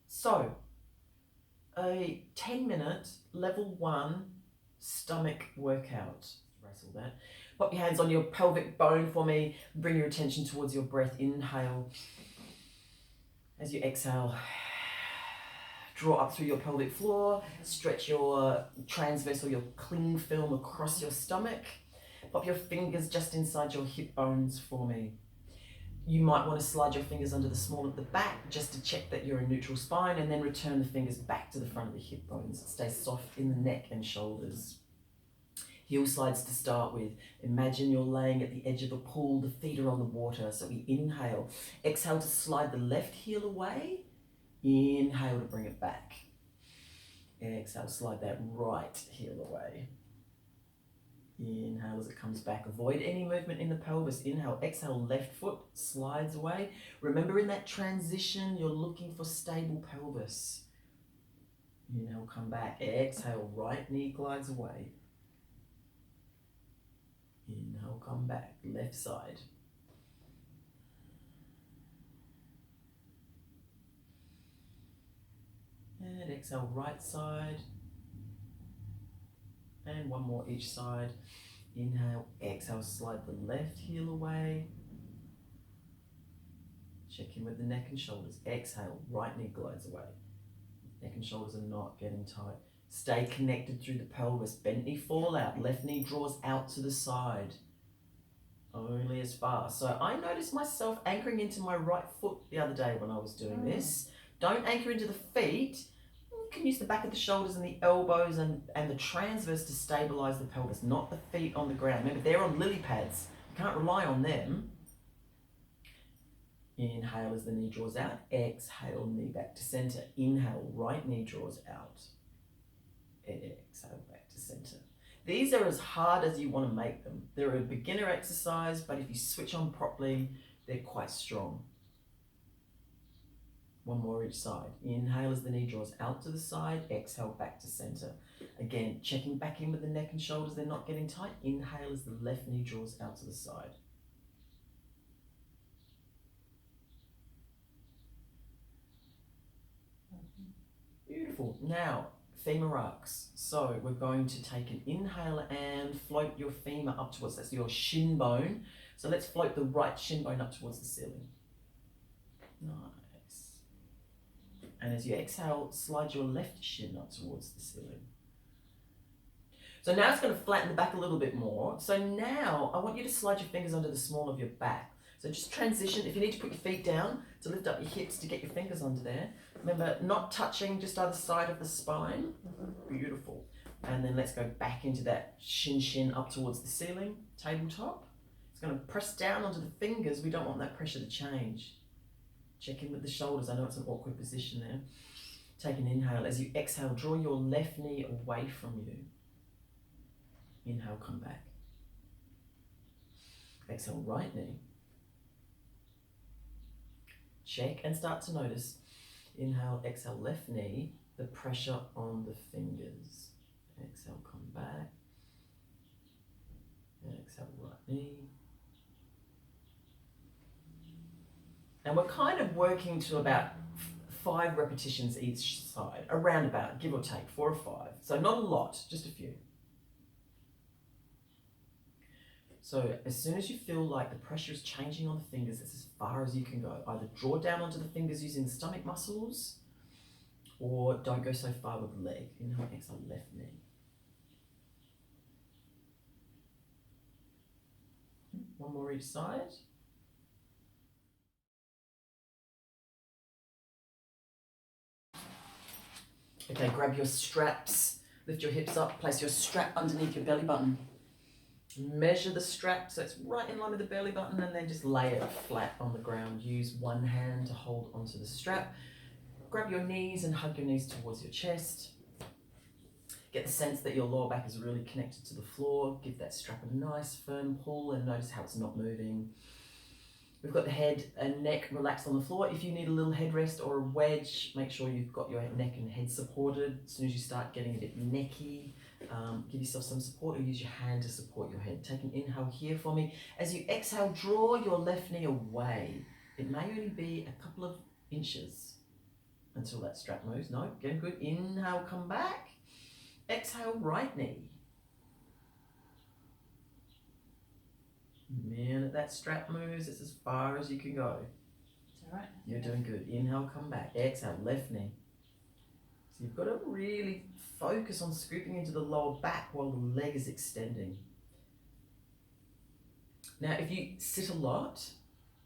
So, a 10-minute level 1 stomach workout. Erase all that. Pop your hands on your pelvic bone for me. Bring your attention towards your breath. Inhale. As you exhale, draw up through your pelvic floor. Stretch your transverse or your cling film across your stomach. Pop your fingers just inside your hip bones for me. You might want to slide your fingers under the small of the back just to check that you're in neutral spine, and then return the fingers back to the front of the hip bones. Stay soft in the neck and shoulders. Heel slides to start with. Imagine you're laying at the edge of a pool, the feet are on the water. So we inhale. Exhale to slide the left heel away. Inhale to bring it back. Exhale, slide that right heel away. Inhale as it comes back. Avoid any movement in the pelvis. Inhale, exhale, left foot slides away. Remember, in that transition, you're looking for stable pelvis. Inhale, come back. Exhale, right knee glides away. Inhale, come back. Left side. And exhale, right side. And one more each side. Inhale, exhale, slide the left heel away. Check in with the neck and shoulders. Exhale, right knee glides away. Neck and shoulders are not getting tight. Stay connected through the pelvis. Bent knee fall out. Left knee draws out to the side. Only as far. So I noticed myself anchoring into my right foot the other day when I was doing this. Don't anchor into the feet. You can use the back of the shoulders and the elbows and the transverse to stabilize the pelvis, not the feet on the ground. Remember, they're on lily pads. You can't rely on them. Inhale as the knee draws out. Exhale, knee back to center. Inhale, right knee draws out. Exhale, back to center. These are as hard as you want to make them. They're a beginner exercise, but if you switch on properly, they're quite strong. One more each side. Inhale as the knee draws out to the side. Exhale, back to center. Again, checking back in with the neck and shoulders. They're not getting tight. Inhale as the left knee draws out to the side. Beautiful. Now, femur arcs. So we're going to take an inhale and float your femur up towards, that's your shin bone. So let's float the right shin bone up towards the ceiling. Nice. And as you exhale, slide your left shin up towards the ceiling. So now it's going to flatten the back a little bit more. So now I want you to slide your fingers under the small of your back. So just transition. If you need to put your feet down to lift up your hips to get your fingers under there. Remember, not touching, just either side of the spine. Beautiful. And then let's go back into that shin up towards the ceiling, tabletop. It's going to press down onto the fingers. We don't want that pressure to change. Check in with the shoulders. I know it's an awkward position there. Take an inhale. As you exhale, draw your left knee away from you. Inhale, come back. Exhale, right knee. Check and start to notice. Inhale, exhale, left knee, the pressure on the fingers. Exhale, come back. Exhale, right knee. And we're kind of working to about 5 repetitions each side, around about, give or take, 4 or 5. So not a lot, just a few. So as soon as you feel like the pressure is changing on the fingers, that's as far as you can go. Either draw down onto the fingers using the stomach muscles, or don't go so far with the leg. Inhale, exhale, left knee. One more each side. Okay, grab your straps, lift your hips up, place your strap underneath your belly button. Measure the strap so it's right in line with the belly button, and then just lay it flat on the ground. Use one hand to hold onto the strap. Grab your knees and hug your knees towards your chest. Get the sense that your lower back is really connected to the floor. Give that strap a nice firm pull and notice how it's not moving. We've got the head and neck relaxed on the floor. If you need a little headrest or a wedge, make sure you've got your neck and head supported. As soon as you start getting a bit necky, give yourself some support or use your hand to support your head. Take an inhale here for me. As you exhale, draw your left knee away. It may only be a couple of inches until that strap moves. No, getting good. Inhale, come back. Exhale, right knee. Minute that strap moves, it's as far as you can go. It's all right. You're doing good. Inhale, come back. Exhale, left knee. So you've got to really focus on scooping into the lower back while the leg is extending. Now, if you sit a lot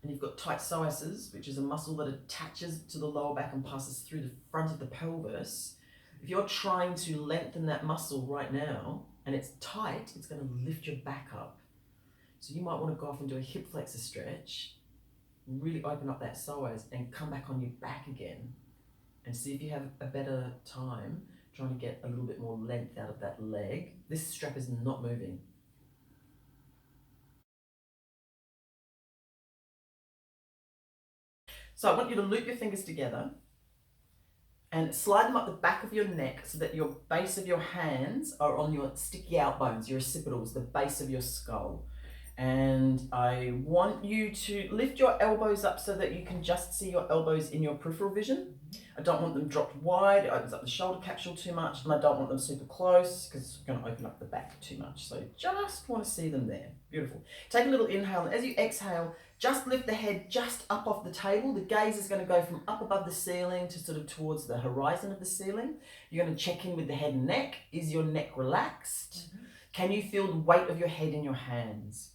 and you've got tight psoas, which is a muscle that attaches to the lower back and passes through the front of the pelvis, if you're trying to lengthen that muscle right now and it's tight, it's going to lift your back up. So you might want to go off and do a hip flexor stretch, really open up that psoas and come back on your back again and see if you have a better time trying to get a little bit more length out of that leg. This strap is not moving. So I want you to loop your fingers together and slide them up the back of your neck so that your base of your hands are on your sticky out bones, your occipitals, the base of your skull. And I want you to lift your elbows up so that you can just see your elbows in your peripheral vision. I don't want them dropped wide, it opens up the shoulder capsule too much, and I don't want them super close because it's going to open up the back too much. So just want to see them there. Beautiful. Take a little inhale, and as you exhale, just lift the head just up off the table. The gaze is going to go from up above the ceiling to sort of towards the horizon of the ceiling. You're going to check in with the head and neck. Is your neck relaxed? Can you feel the weight of your head in your hands?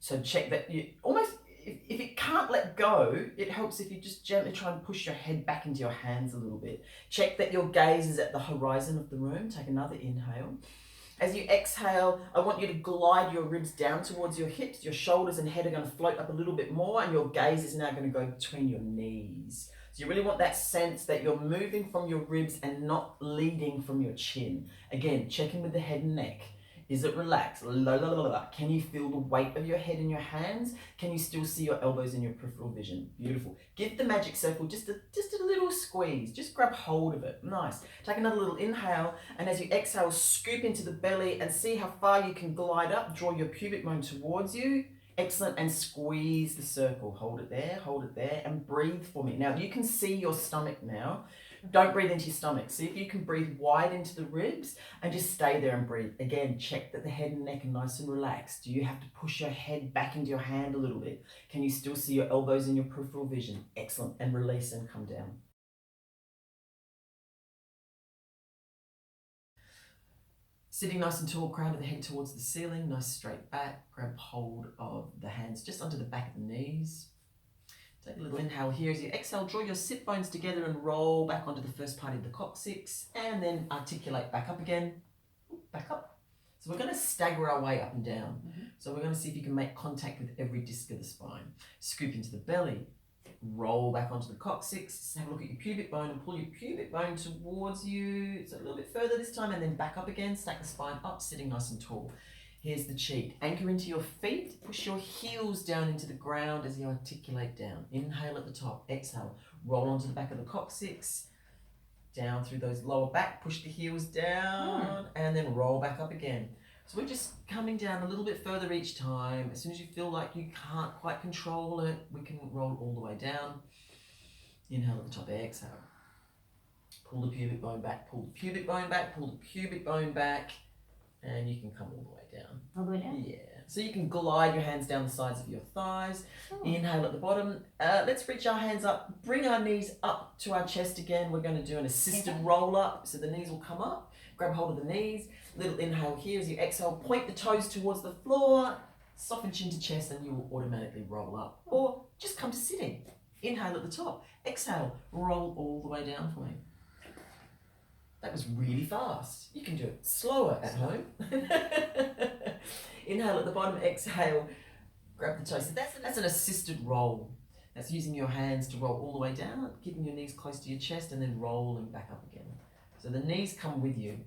So check that you almost, if it can't let go, it helps if you just gently try and push your head back into your hands a little bit. Check that your gaze is at the horizon of the room. Take another inhale. As you exhale, I want you to glide your ribs down towards your hips. Your shoulders and head are going to float up a little bit more, and your gaze is now going to go between your knees. So you really want that sense that you're moving from your ribs and not leading from your chin. Again, check in with the head and neck. Is it relaxed? Can you feel the weight of your head in your hands? Can you still see your elbows in your peripheral vision? Beautiful. Give the magic circle just a little squeeze. Just grab hold of it. Nice. Take another little inhale, and as you exhale, scoop into the belly and see how far you can glide up. Draw your pubic bone towards you. Excellent. And squeeze the circle. Hold it there, and breathe for me. Now, you can see your stomach now. Don't breathe into your stomach. See if you can breathe wide into the ribs and just stay there and breathe. Again, check that the head and neck are nice and relaxed. Do you have to push your head back into your hand a little bit? Can you still see your elbows in your peripheral vision? Excellent. And release and come down. Sitting nice and tall, crown of the head towards the ceiling, nice straight back. Grab hold of the hands just under the back of the knees. Take a little inhale here. As you exhale, draw your sit bones together and roll back onto the first part of the coccyx, and then articulate back up again. Back up. So we're going to stagger our way up and down. So we're going to see if you can make contact with every disc of the spine. Scoop into the belly. Roll back onto the coccyx. Have a look at your pubic bone and pull your pubic bone towards you. So a little bit further this time, and then back up again. Stack the spine up, sitting nice and tall. Here's the cheat. Anchor into your feet. Push your heels down into the ground as you articulate down. Inhale at the top. Exhale. Roll onto the back of the coccyx. Down through those lower back. Push the heels down and then roll back up again. So we're just coming down a little bit further each time. As soon as you feel like you can't quite control it, we can roll all the way down. Inhale at the top. Exhale. Pull the pubic bone back. Pull the pubic bone back. Pull the pubic bone back. And you can come all the way down. All the way down? Yeah. So you can glide your hands down the sides of your thighs. Inhale at the bottom. Let's reach our hands up. Bring our knees up to our chest again. We're going to do an assisted roll up. So the knees will come up. Grab hold of the knees. Little inhale here. As you exhale, point the toes towards the floor. Soften chin to chest, and you will automatically roll up. Or just come to sitting. Inhale at the top. Exhale. Roll all the way down for me. That was really fast. You can do it slower at home. Inhale at the bottom, exhale, grab the toes. So that's an assisted roll. That's using your hands to roll all the way down, keeping your knees close to your chest, and then rolling back up again. So the knees come with you.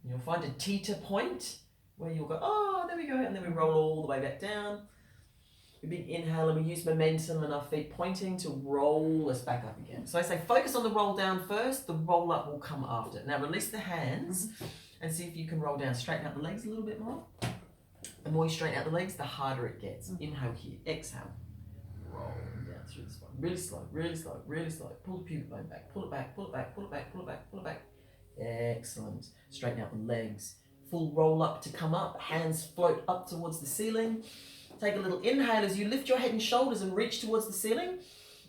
You'll find a teeter point where you'll go, oh, there we go, and then we roll all the way back down. big inhale, and we use momentum and our feet pointing to roll us back up again. So I say focus on the roll down first, the roll up will come after. Now release the hands and see if you can roll down. Straighten out the legs a little bit more. The more you straighten out the legs, the harder it gets. Inhale here, exhale. Roll down through the spine. Really slow, really slow, really slow. Pull the pubic bone back, pull it back, pull it back, pull it back, pull it back, pull it back. Excellent. Straighten out the legs. Full roll up to come up. Hands float up towards the ceiling. Take a little inhale as you lift your head and shoulders and reach towards the ceiling.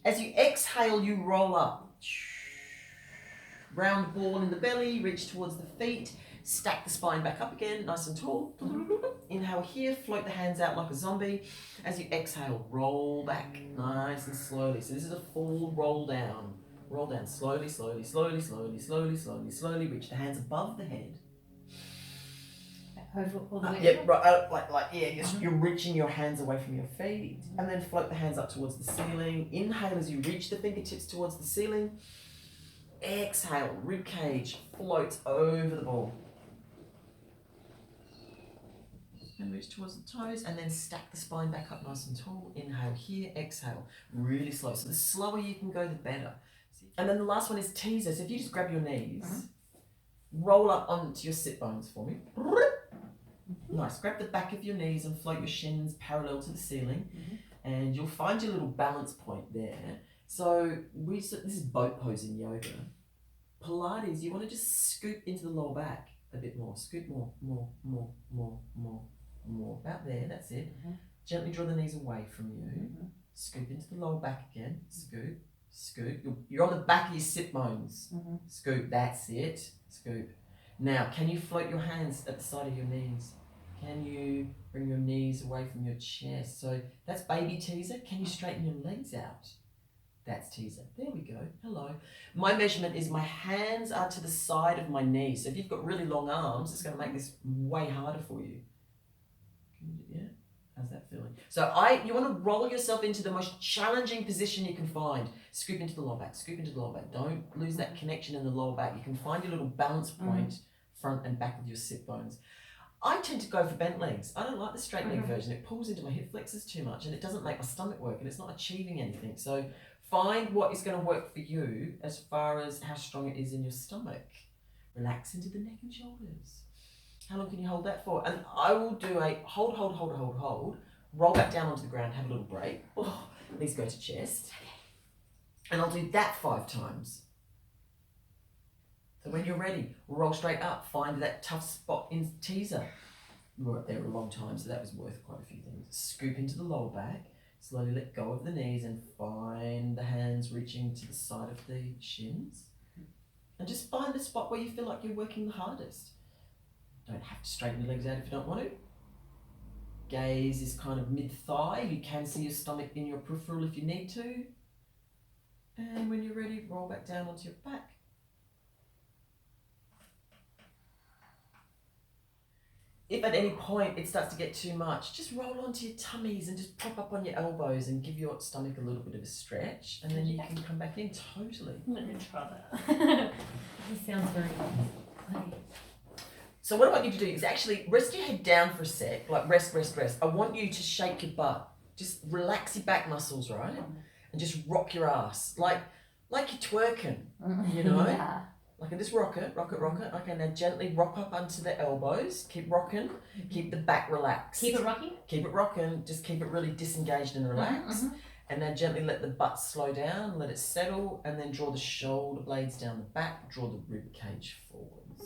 As you exhale, you roll up. Round ball in the belly, reach towards the feet. Stack the spine back up again, nice and tall. Inhale here, float the hands out like a zombie. As you exhale, roll back nice and slowly. So this is a full roll down. Roll down slowly, slowly, slowly, slowly, slowly, slowly, slowly. Reach the hands above the head. You're reaching your hands away from your feet. And then float the hands up towards the ceiling. Inhale as you reach the fingertips towards the ceiling. Exhale, rib cage floats over the ball. And reach towards the toes, and then stack the spine back up nice and tall. Inhale here, exhale, really slow. So the slower you can go, the better. And then the last one is teaser. So if you just grab your knees, roll up onto your sit bones for me. Nice. Grab the back of your knees and float your shins parallel to the ceiling, and you'll find your little balance point there. So this is boat pose in yoga. Pilates, you want to just scoop into the lower back a bit more. Scoop more. About there, that's it. Gently draw the knees away from you. Scoop into the lower back again. Scoop. You're on the back of your sit bones. Scoop, that's it. Scoop. Now, can you float your hands at the side of your knees? Can you bring your knees away from your chest? So that's baby teaser. Can you straighten your legs out? That's teaser. There we go. Hello. My measurement is my hands are to the side of my knees. So if you've got really long arms, it's going to make this way harder for you. Yeah? How's that feeling? So you want to roll yourself into the most challenging position you can find. Scoop into the lower back. Scoop into the lower back. Don't lose that connection in the lower back. You can find your little balance point front and back of your sit bones. I tend to go for bent legs. I don't like the straight leg version. It pulls into my hip flexors too much and it doesn't make my stomach work and it's not achieving anything. So find what is going to work for you as far as how strong it is in your stomach. Relax into the neck and shoulders. How long can you hold that for? And I will do a hold, roll back down onto the ground, have a little break. Oh, knees go to chest. And I'll do that 5 times. So when you're ready, roll straight up, find that tough spot in teaser. You were up there a long time, so that was worth quite a few things. Scoop into the lower back, slowly let go of the knees and find the hands reaching to the side of the shins. And just find the spot where you feel like you're working the hardest. Don't have to straighten your legs out if you don't want to. Gaze is kind of mid-thigh. You can see your stomach in your peripheral if you need to. And when you're ready, roll back down onto your back. If at any point it starts to get too much, just roll onto your tummies and just prop up on your elbows and give your stomach a little bit of a stretch, and then you can come back in. Totally. Let me try that. This sounds very nice. So what I want you to do is actually rest your head down for a sec, like rest. I want you to shake your butt. Just relax your back muscles, right? And just rock your ass, like you're twerking, you know? Yeah. Like just rock it. Okay, now gently rock up onto the elbows. Keep rocking. Keep the back relaxed. Keep it rocking? Keep it rocking. Just keep it really disengaged and relaxed. And then gently let the butt slow down, let it settle, and then draw the shoulder blades down the back, draw the rib cage forwards.